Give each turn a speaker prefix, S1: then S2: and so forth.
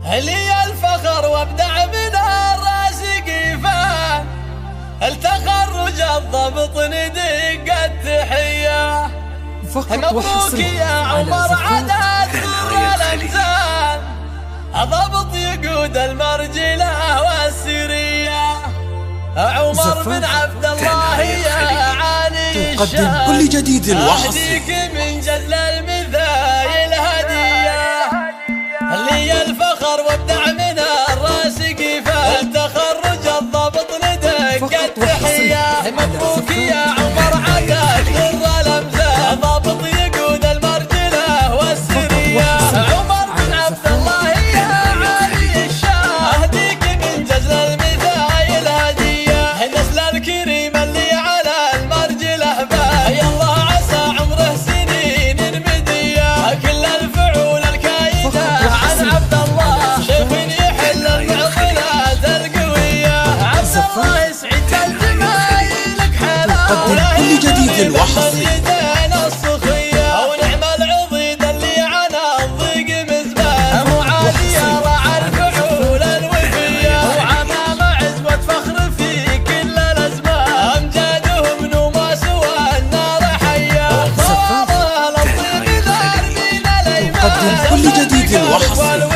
S1: لي الفخر وابدع من الراس قيفان، التخرج الضبط ندق التحية. مبروك يا عمر عدد والامثال، ضبط يقود المرجله والسريه. عمر بن عبد الله يا عالي الشان،
S2: كل جديد وحصري
S1: اهديك من جزل المثايل هديه. لي الفخر وابدع من الراس قيفان، التخرج الضبط ندق التحيه. مبروك يا عمر عدد والامثال، ضبط يقود المرجله والسريه. عمر بن عبد الله يا عالي الشان، اهديك من جزل المثايل هديه. النسل الكريم اللي على المرجله بان، يالله عسى عمره سنين مديه. كل الفعول الكايده عن عبد الله، شيخ يحل المعضلات القويه. عبد الله يسعد الجمايلك حلاوه،
S2: كل جديد وحصري
S1: اليدين الصخيه. ونعم العضيد اللي على الضيق مزبان، معاليه رعى الفعول الوفيه. وعمام عزوه فخر في كل الازمان، امجادهم نوما سوى النار حيه. وصوره للطيب ذا من الايمان،
S2: كل جديد وحصري